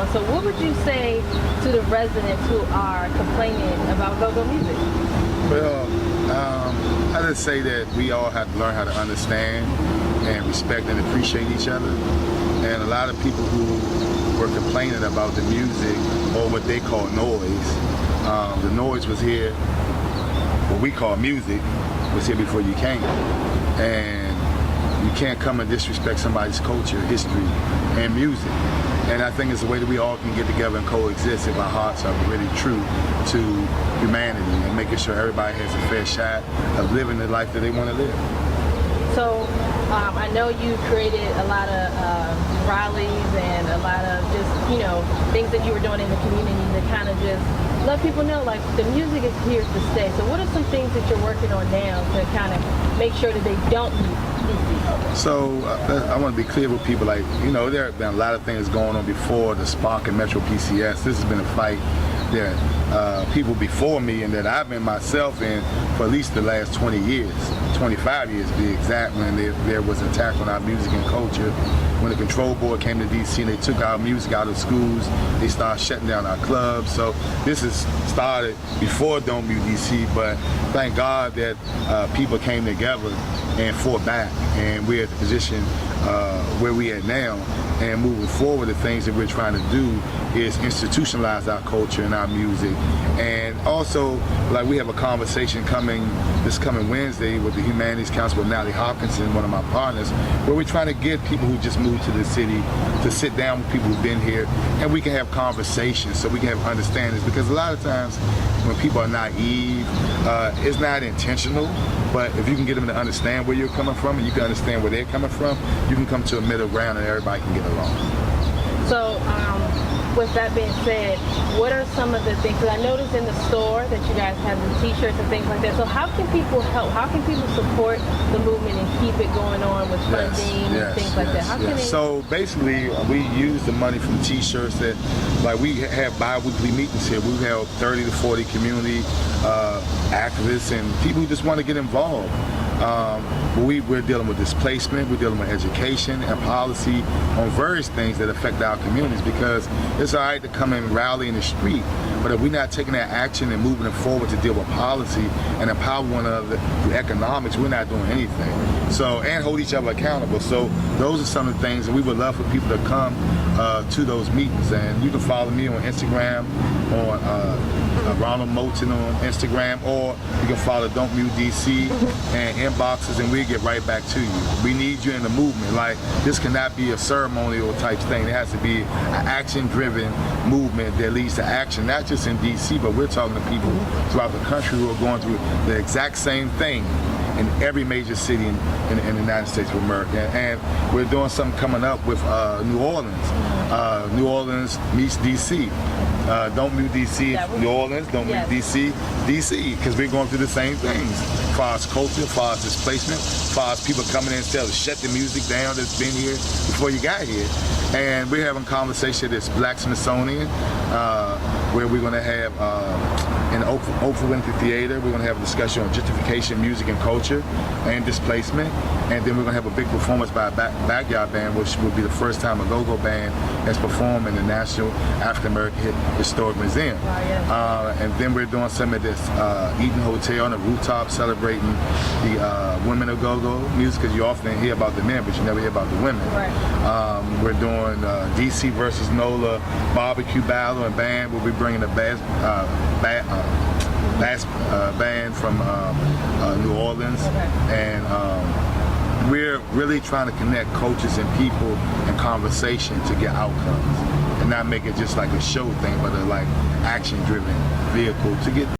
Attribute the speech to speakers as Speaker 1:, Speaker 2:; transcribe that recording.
Speaker 1: on. So what would you say to the residents who are complaining about go-go music?
Speaker 2: Well, I just say that we all have to learn how to understand and respect and appreciate each other. And a lot of people who were complaining about the music or what they call noise, the noise was here, what we call music, was here before you came. And you can't come and disrespect somebody's culture, history, and music. And I think it's a way that we all can get together and coexist if our hearts are really true to humanity and making sure everybody has a fair shot of living the life that they want to live.
Speaker 1: So I know you created a lot of rallies and a lot of just, you know, things that you were doing in the community to kind of just let people know, like, the music is here to stay. So what are some things that you're working on now to kind of make sure that they don't leave DC?
Speaker 2: So I want to be clear with people, like, you know, there have been a lot of things going on before the Spark and Metro PCS. This has been a fight that people before me and that I've been myself in for at least the last 20 years, 25 years to be exact, when there was an attack on our music and culture. When the control board came to DC and they took our music out of schools, they started shutting down our clubs. So this has started before Don't Mute DC, but thank God that people came together and fought back, and we're at the position where we at now. And moving forward, the things that we're trying to do is institutionalize our culture and our music. And also, like, we have a conversation this coming Wednesday with the Humanities Council with Natalie Hopkinson, one of my partners, where we're trying to get people who just moved to the city to sit down with people who've been here, and we can have conversations so we can have understandings. Because a lot of times when people are naive, it's not intentional, but if you can get them to understand where you're coming from and you can understand where they're coming from, you can come to a middle ground and everybody can get along.
Speaker 1: So with that being said, what are some of the things, because I noticed in the store that you guys have the t-shirts and things like that, so how can people help? How can people support the movement and keep it going on with funding and things like that? How can they?
Speaker 2: So basically, we use the money from t-shirts that, like, we have bi-weekly meetings here. We have 30 to 40 community activists and people who just want to get involved. We're dealing with displacement, we're dealing with education and policy on various things that affect our communities, because it's all right to come and rally in the street, but if we're not taking that action and moving it forward to deal with policy and empower one another through economics, we're not doing anything. So, and hold each other accountable. So those are some of the things, and we would love for people to come to those meetings. And you can follow me on Instagram, on Ronald Moulton on Instagram, or you can follow Don't Mute DC and inboxes, and we'll get right back to you. We need you in the movement. Like, this cannot be a ceremonial type thing. It has to be an action-driven movement that leads to action, not just in DC, but we're talking to people throughout the country who are going through the exact same thing in every major city in the United States of America. And we're doing something coming up with New Orleans. New Orleans meets DC. Don't Mute DC, New Orleans, Don't Mute DC, DC, because we're going through the same things. As far as culture, as far as displacement, as far as people coming in and telling, shut the music down that's been here before you got here. And we're having a conversation at Black Smithsonian, where we're going to have in the Oprah Winfrey Theater, we're going to have a discussion on gentrification, music and culture, and displacement. And then we're going to have a big performance by a backyard band, which will be the first time a go-go band has performed in the National African American Historic Museum. And then we're doing some at this Eden Hotel on the rooftop, celebrating the women of go-go music, because you often hear about the men, but you never hear about the women.
Speaker 1: Right.
Speaker 2: We're doing DC versus NOLA barbecue battle and band. We'll be bringing the bass band from New Orleans. And we're really trying to connect cultures and people and conversation to get outcomes, and not make it just like a show thing, but a like action-driven vehicle to get